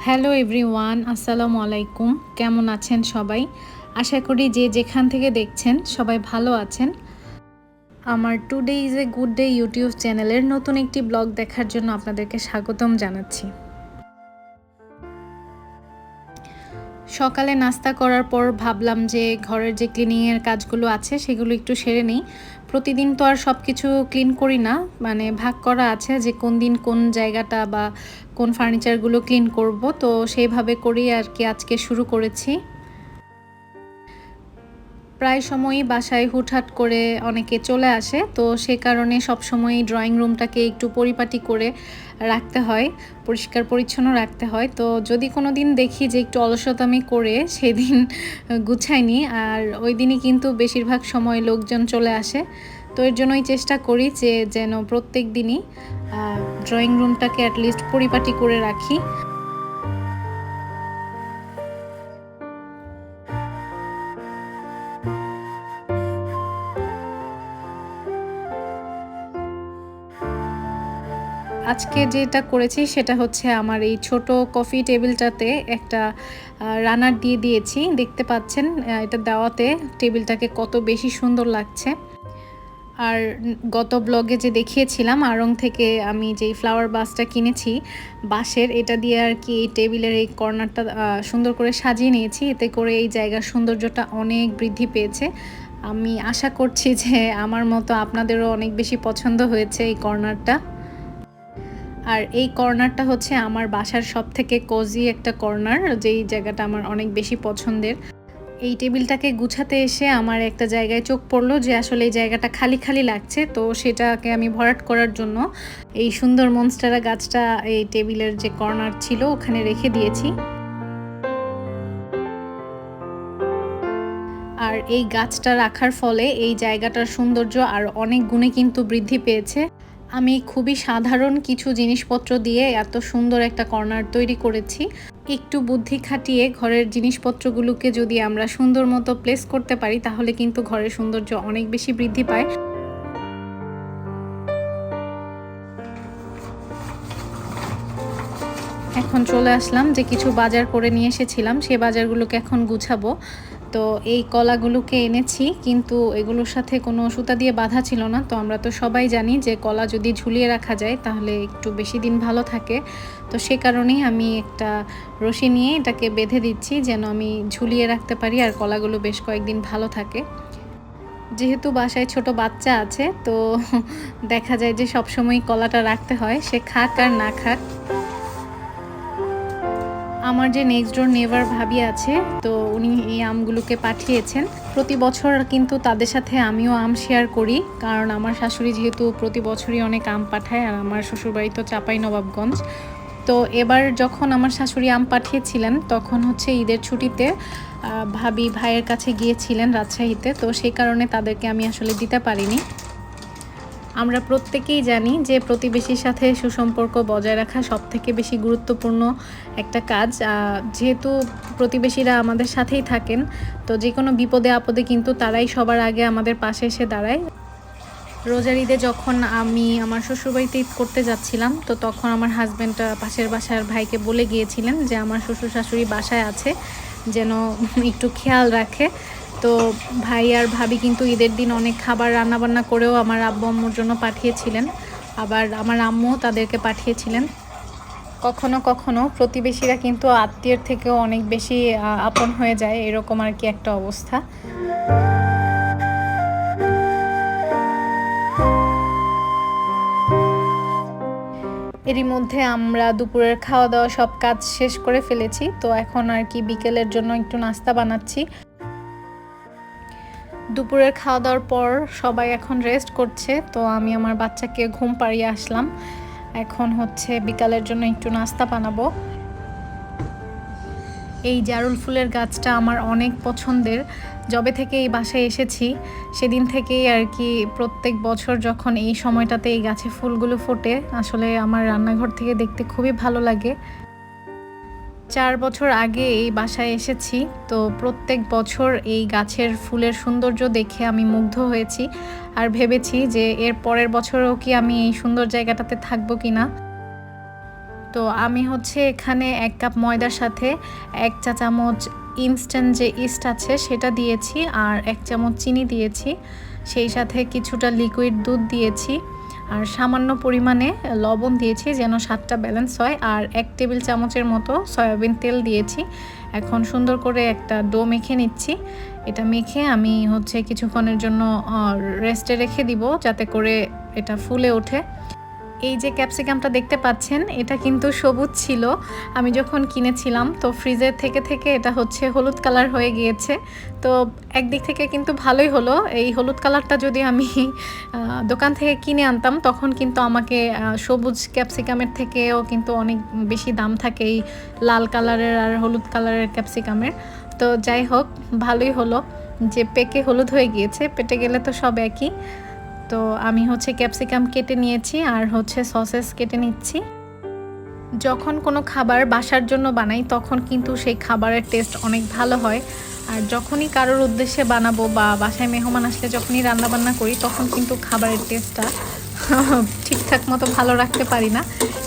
Hello everyone, আসসালামু আলাইকুম। কেমন আছেন সবাই? আশা করি যে যেখান থেকে দেখছেন সবাই ভালো আছেন। আমার today is a good day YouTube চ্যানেলের নতুন একটি ব্লগ দেখার জন্য আপনাদেরকে স্বাগতম জানাচ্ছি। সকালে নাস্তা করার পর ভাবলাম যে ঘরের যে ক্লিনিংয়ের কাজগুলো আছে সেগুলো একটু সেরে নিই। প্রতিদিন তো আর সব কিছু ক্লিন করি না, মানে ভাগ করা আছে যে কোন দিন কোন জায়গাটা বা কোন ফার্নিচারগুলো ক্লিন করব, তো সেইভাবে করেই আর কি আজকে শুরু করেছি। প্রায় সময়ই বাসায় হুটহাট করে অনেকে চলে আসে, তো সে কারণে সবসময়ই ড্রয়িং রুমটাকে একটু পরিপাটি করে রাখতে হয়, পরিষ্কার পরিচ্ছন্ন রাখতে হয়। তো যদি কোনো দিন দেখি যে একটু অলসতামি করে সেদিন গুছাইনি, আর ওই দিনই কিন্তু বেশিরভাগ সময় লোকজন চলে আসে। তো এর জন্যই চেষ্টা করি যে যেন প্রত্যেক দিনই ড্রয়িং রুমটাকে অ্যাটলিস্ট পরিপাটি করে রাখি। আজকে যেটা করেছি সেটা হচ্ছে আমার এই ছোট কফি টেবিলটাতে একটা রানার দিয়ে দিয়েছি। দেখতে পাচ্ছেন এটা দেওয়াতে টেবিলটাকে কত বেশি সুন্দর লাগছে। আর গত ব্লগে যে দেখিয়েছিলাম আড়ং থেকে আমি যেই ফ্লাওয়ার বাসটা কিনেছি বাঁশের, এটা দিয়ে আর কি এই টেবিলের এই কর্নারটা সুন্দর করে সাজিয়ে নিয়েছি। এতে করে এই জায়গার সৌন্দর্যটা অনেক বৃদ্ধি পেয়েছে। আমি আশা করছি যে আমার মতো আপনাদেরও অনেক বেশি পছন্দ হয়েছে এই কর্নারটা। আর এই কর্নারটা হচ্ছে আমার বাসার সবথেকে কোজি একটা কর্নার, যেই জায়গাটা আমার অনেক বেশি পছন্দের। এই টেবিলটাকে গুছাতে এসে আমার একটা জায়গায় চোখ পড়লো যে আসলে এই জায়গাটা খালি খালি লাগছে, তো সেটাকে আমি ভরাট করার জন্য এই সুন্দর মনস্টেরা গাছটা এই টেবিলের যে কর্নার ছিল ওখানে রেখে দিয়েছি। আর এই গাছটা রাখার ফলে এই জায়গাটার সৌন্দর্য আর অনেক গুণে কিন্তু বৃদ্ধি পেয়েছে। আমি খুবই সাধারণ কিছু জিনিসপত্র দিয়ে এত সুন্দর একটা কর্নার তৈরি করেছি। একটু বুদ্ধি খাটিয়ে ঘরের জিনিসপত্রগুলোকে যদি আমরা সুন্দর মতো প্লেস করতে পারি তাহলে কিন্তু ঘরের সৌন্দর্য অনেক বেশি বৃদ্ধি পায়। এখন চলে আসলাম যে কিছু বাজার করে নিয়ে এসেছিলাম, সে বাজারগুলোকে এখন গুছাবো। তো এই কলাগুলোকে এনেছি, কিন্তু এগুলোর সাথে কোনো সুতা দিয়ে বাঁধা ছিল না। তো আমরা তো সবাই জানি যে কলা যদি ঝুলিয়ে রাখা যায় তাহলে একটু বেশি দিন ভালো থাকে। তো সে কারণেই আমি একটা রশি নিয়ে এটাকে বেঁধে দিচ্ছি যেন আমি ঝুলিয়ে রাখতে পারি আর কলাগুলো বেশ কয়েকদিন ভালো থাকে। যেহেতু বাসায় ছোট বাচ্চা আছে, তো দেখা যায় যে সবসময় কলাটা রাখতে হয়, সে খাক আর না খাক। আমার যে নেক্সট ডোর নেভার ভাবি আছে, তো উনি এই আমগুলোকে পাঠিয়েছেন। প্রতি বছর কিন্তু তাদের সাথে আমিও আম শেয়ার করি, কারণ আমার শাশুড়ি যেহেতু প্রতি বছরই অনেক আম পাঠায়, আর আমার শ্বশুরবাড়ি তো চাঁপাইনবাবগঞ্জ। তো এবার যখন আমার শাশুড়ি আম পাঠিয়েছিলেন তখন হচ্ছে ঈদের ছুটিতে ভাবি ভাইয়ের কাছে গিয়েছিলেন রাজশাহীতে, তো সেই কারণে তাদেরকে আমি আসলে দিতে পারিনি। আমরা প্রত্যেকেই জানি যে প্রতিবেশীর সাথে সুসম্পর্ক বজায় রাখা সবথেকে বেশি গুরুত্বপূর্ণ একটা কাজ। যেহেতু প্রতিবেশীরা আমাদের সাথেই থাকেন, তো যে কোনো বিপদে আপদে কিন্তু তারাই সবার আগে আমাদের পাশে এসে দাঁড়ায়। রোজার ঈদে যখন আমি আমার শ্বশুরবাড়িতে ঈদ করতে যাচ্ছিলাম, তো তখন আমার হাজব্যান্ড পাশের বাসার ভাইকে বলে গিয়েছিলেন যে আমার শ্বশুর শাশুড়ি বাসায় আছে, যেন একটু খেয়াল রাখে। তো ভাই আর ভাবি কিন্তু ঈদের দিন অনেক খাবার রান্নাবান্না করেও আমার আব্বু আম্মুর জন্য পাঠিয়েছিলেন, আবার আমার আম্মুও তাদেরকে পাঠিয়েছিলেন। কখনো কখনো প্রতিবেশীরা কিন্তু আত্মীয়ের থেকেও অনেক বেশি আপন হয়ে যায়, এরকম আর কি একটা অবস্থা। এরই মধ্যে আমরা দুপুরের খাওয়া দাওয়া সব কাজ শেষ করে ফেলেছি, তো এখন আর কি বিকেলের জন্য একটু নাস্তা বানাচ্ছি। দুপুরের খাওয়া দাওয়ার পর সবাই এখন রেস্ট করছে, তো আমি আমার বাচ্চাকে ঘুম পাড়িয়ে আসলাম। এখন হচ্ছে বিকালের জন্য একটু নাস্তা বানাবো। এই জারুল ফুলের গাছটা আমার অনেক পছন্দের। যবে থেকে এই বাসায় এসেছি সেদিন থেকেই আর কি প্রত্যেক বছর যখন এই সময়টাতে এই গাছে ফুলগুলো ফোটে, আসলে আমার রান্নাঘর থেকে দেখতে খুবই ভালো লাগে। 4 বছর আগে এই বাসায় এসেছি, তো প্রত্যেক বছর এই গাছের ফুলের সৌন্দর্য দেখে আমি মুগ্ধ হয়েছি, আর ভেবেছি যে এর পরের বছরও কি আমি এই সুন্দর জায়গাটাতে থাকবো কিনা। তো আমি হচ্ছে এখানে 1 কাপ ময়দার সাথে 1 চা চামচ ইনস্ট্যান্ট যে ইস্ট আছে সেটা দিয়েছি, আর 1 চামচ চিনি দিয়েছি, সেই সাথে কিছুটা লিকুইড দুধ দিয়েছি, আর সামান্য পরিমাণে লবণ দিয়েছি যেন স্বাদটা ব্যালেন্স হয়, আর 1 টেবিল চামচের মতো সয়াবিন তেল দিয়েছি। এখন সুন্দর করে একটা ডো মেখে নিচ্ছি। এটা মেখে আমি হচ্ছে কিছুক্ষণের জন্য রেস্টে রেখে দিব যাতে করে এটা ফুলে ওঠে। এই যে ক্যাপসিকামটা দেখতে পাচ্ছেন এটা কিন্তু সবুজ ছিল আমি যখন কিনেছিলাম, তো ফ্রিজের থেকে থেকে এটা হচ্ছে হলুদ কালার হয়ে গিয়েছে। তো একদিক থেকে কিন্তু ভালোই হলো, এই হলুদ কালারটা যদি আমি দোকান থেকে কিনে আনতাম তখন কিন্তু আমাকে সবুজ ক্যাপসিকামের থেকেও কিন্তু অনেক বেশি দাম থাকে এই লাল কালারের আর হলুদ কালারের ক্যাপসিকামের। তো যাই হোক, ভালোই হলো যে পেকে হলুদ হয়ে গিয়েছে, পেটে গেলে তো সব একই। তো আমি হচ্ছে ক্যাপসিকাম কেটে নিয়েছি আর হচ্ছে সসেস কেটে নিচ্ছি। যখন কোনো খাবার বাসার জন্য বানাই তখন কিন্তু সেই খাবারের টেস্ট অনেক ভালো হয়, আর যখনই কারোর উদ্দেশ্যে বানাবো বা বাসায় মেহমান আসলে যখনই রান্নাবান্না করি তখন কিন্তু খাবারের টেস্টটা ঠিকঠাক মতো ভালো রাখতে পারি না,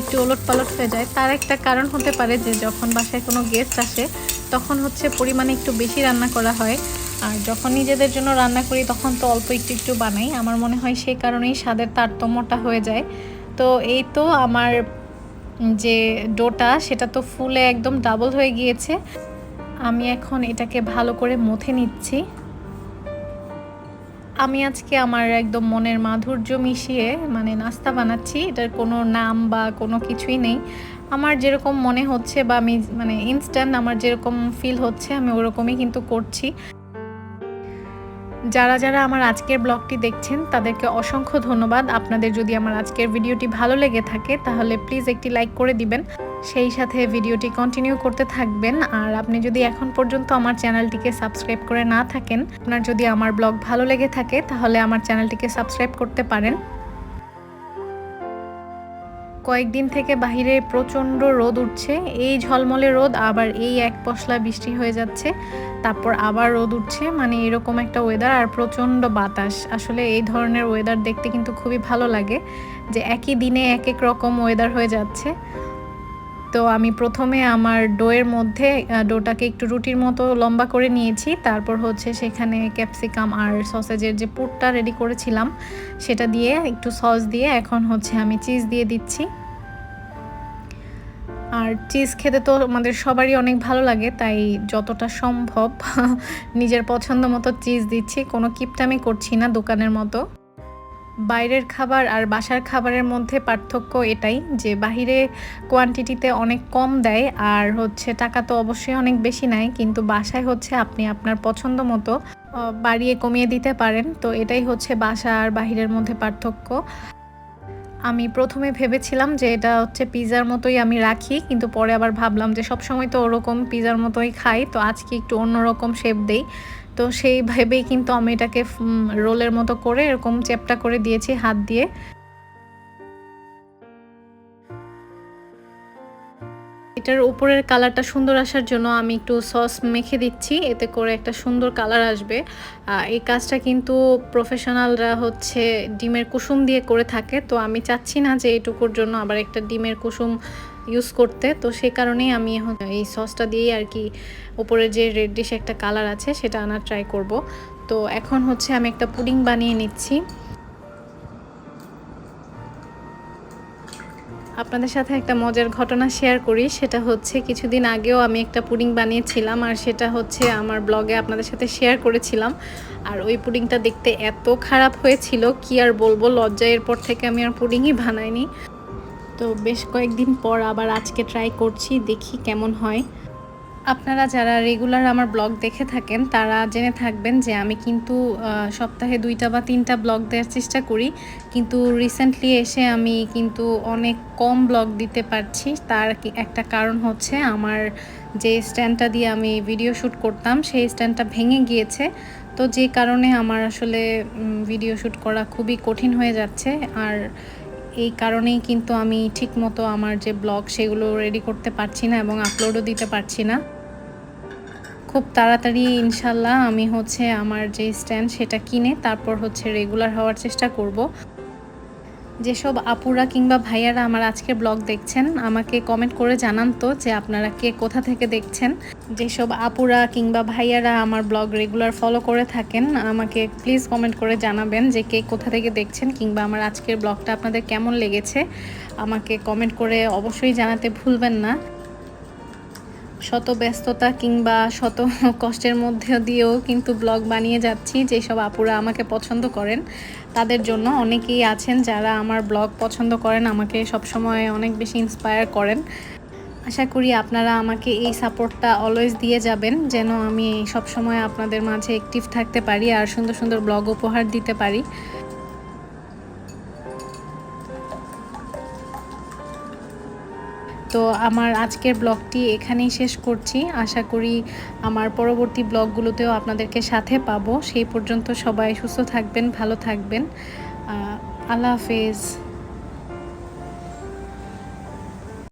একটু ওলট পালট হয়ে যায়। তার একটা কারণ হতে পারে যে যখন বাসায় কোনো গেস্ট আসে তখন হচ্ছে পরিমাণে একটু বেশি রান্না করা হয়, আর যখন নিজেদের জন্য রান্না করি তখন তো অল্প একটু একটু বানাই। আমার মনে হয় সেই কারণেই স্বাদের তারতম্যটা হয়ে যায়। তো এই তো আমার যে ডোটা সেটা তো ফুলে একদম ডাবল হয়ে গিয়েছে। আমি এখন এটাকে ভালো করে মথে নিচ্ছি। আমি আজকে আমার একদম মনের মাধুর্য মিশিয়ে মানে নাস্তা বানাচ্ছি, এটার কোনো নাম বা কোনো কিছুই নেই। আমার যেরকম মনে হচ্ছে বা আমি মানে ইনস্ট্যান্ট আমার যেরকম ফিল হচ্ছে আমি ওরকমই কিন্তু করছি। যারা যারা আমার আজকের ব্লগটি দেখছেন তাদেরকে অসংখ্য ধন্যবাদ। আপনাদের যদি আমার আজকের ভিডিওটি ভালো লেগে থাকে তাহলে প্লিজ একটি লাইক করে দিবেন, সেই সাথে ভিডিওটি কন্টিনিউ করতে থাকবেন। আর আপনি যদি এখন পর্যন্ত আমার চ্যানেলটিকে সাবস্ক্রাইব করে না থাকেন, আপনার যদি আমার ব্লগ ভালো লেগে থাকে তাহলে আমার চ্যানেলটিকে সাবস্ক্রাইব করতে পারেন। কয়েকদিন থেকে বাহিরে প্রচণ্ড রোদ উঠছে, এই ঝলমলে রোদ আবার এই এক পশলা বৃষ্টি হয়ে যাচ্ছে, তারপর আবার রোদ উঠছে, মানে এরকম একটা ওয়েদার আর প্রচণ্ড বাতাস। আসলে এই ধরনের ওয়েদার দেখতে কিন্তু খুবই ভালো লাগে যে একই দিনে এক এক রকম ওয়েদার হয়ে যাচ্ছে। তো আমি প্রথমে আমার ডোয়ের মধ্যে ডোটাকে একটু রুটির মতো লম্বা করে নিয়েছি, তারপর হচ্ছে সেখানে ক্যাপসিকাম আর সসেজের যে পুরটা রেডি করেছিলাম সেটা দিয়ে একটু সস দিয়ে এখন হচ্ছে আমি চিজ দিয়ে দিচ্ছি। আর চিজ খেতে তো আমাদের সবারই অনেক ভালো লাগে, তাই যতটা সম্ভব নিজের পছন্দ মতো চিজ দিচ্ছি, কোনো কিপটামি করছি না দোকানের মতো। বাইরের খাবার আর বাসার খাবারের মধ্যে পার্থক্য এটাই যে বাহিরে কোয়ান্টিটিতে অনেক কম দেয় আর হচ্ছে টাকা তো অবশ্যই অনেক বেশি নেয়, কিন্তু বাসায় হচ্ছে আপনি আপনার পছন্দ মতো বাড়িয়ে কমিয়ে দিতে পারেন। তো এটাই হচ্ছে বাসা আর বাহিরের মধ্যে পার্থক্য। আমি প্রথমে ভেবেছিলাম যে এটা হচ্ছে পিৎজার মতোই আমি রাখি, কিন্তু পরে আবার ভাবলাম যে সবসময় তো ওরকম পিৎজার মতোই খাই, তো আজকে একটু অন্যরকম শেপ দেই। তো সেই ভেবেই কিন্তু আমি এটাকে রোলের মতো করে এরকম চ্যাপটা করে দিয়েছি হাত দিয়ে। এটার উপরের কালারটা সুন্দর আসার জন্য আমি একটু সস মেখে দিচ্ছি, এতে করে একটা সুন্দর কালার আসবে। এই কাজটা কিন্তু প্রফেশনালরা হচ্ছে ডিমের কুসুম দিয়ে করে থাকে, তো আমি চাচ্ছি না যে এটুকুর জন্য আবার একটা ডিমের কুসুম ইউজ করতে, তো সেই কারণেই আমি এই সসটা দিয়েই আর কি উপরের যে রেডিশ একটা কালার আছে সেটা আনার ট্রাই করব। তো এখন হচ্ছে আমি একটা পুডিং বানিয়ে নিচ্ছি। আপনাদের সাথে একটা মজার ঘটনা শেয়ার করি, সেটা হচ্ছে কিছুদিন আগেও আমি একটা পুডিং বানিয়েছিলাম আর সেটা হচ্ছে আমার ব্লগে আপনাদের সাথে শেয়ার করেছিলাম। আর ওই পুডিংটা দেখতে এত খারাপ হয়েছিল কি আর বলবো, লজ্জায় এরপর থেকে আমি আর পুডিংই বানাইনি। তো বেশ কয়েকদিন পর আবার আজকে ট্রাই করছি, দেখি কেমন হয়। আপনারা যারা রেগুলার আমার ব্লগ দেখে থাকেন তারা জেনে থাকবেন যে আমি কিন্তু সপ্তাহে 2টা বা 3টা ব্লগ দেওয়ার চেষ্টা করি, কিন্তু রিসেন্টলি এসে আমি কিন্তু অনেক কম ব্লগ দিতে পারছি। তার একটা কারণ হচ্ছে আমার যে স্ট্যান্ডটা দিয়ে আমি ভিডিও শ্যুট করতাম সেই স্ট্যান্ডটা ভেঙে গিয়েছে, তো যে কারণে আমার আসলে ভিডিও শ্যুট করা খুবই কঠিন হয়ে যাচ্ছে। আর এই কারণেই কিন্তু আমি ঠিকমতো আমার যে ব্লগ সেগুলো রেডি করতে পারছি না এবং আপলোডও দিতে পারছি না। খুব তাড়াতাড়ি ইনশাল্লাহ আমি হচ্ছে আমার যে স্ট্যান্ড সেটা কিনে তারপর হচ্ছে রেগুলার হওয়ার চেষ্টা করব। যেসব আপুরা কিংবা ভাইয়ারা আমার আজকের ব্লগ দেখছেন আমাকে কমেন্ট করে জানান তো যে আপনারা কে কোথা থেকে দেখছেন। যেসব আপুরা কিংবা ভাইয়ারা আমার ব্লগ রেগুলার ফলো করে থাকেন আমাকে প্লিজ কমেন্ট করে জানাবেন যে কে কোথা থেকে দেখছেন কিংবা আমার আজকের ব্লগটা আপনাদের কেমন লেগেছে আমাকে কমেন্ট করে অবশ্যই জানাতে ভুলবেন না। শত ব্যস্ততা কিংবা শত কষ্টের মধ্যে দিয়েও কিন্তু ব্লগ বানিয়ে যাচ্ছি। যেসব আপুরা আমাকে পছন্দ করেন তাদের জন্য, অনেকেই আছেন যারা আমার ব্লগ পছন্দ করেন, আমাকে সবসময় অনেক বেশি ইন্সপায়ার করেন। আশা করি আপনারা আমাকে এই সাপোর্টটা অলওয়েজ দিয়ে যাবেন যেন আমি সবসময় আপনাদের মাঝে অ্যাক্টিভ থাকতে পারি আর সুন্দর সুন্দর ব্লগ উপহার দিতে পারি। তো আমার আজকের ব্লগটি এখানেই শেষ করছি। আশা করি আমার পরবর্তী ব্লগগুলোতেও আপনাদেরকে সাথে পাবো। সেই পর্যন্ত সবাই সুস্থ থাকবেন, ভালো থাকবেন। আল্লাহ হাফেজ।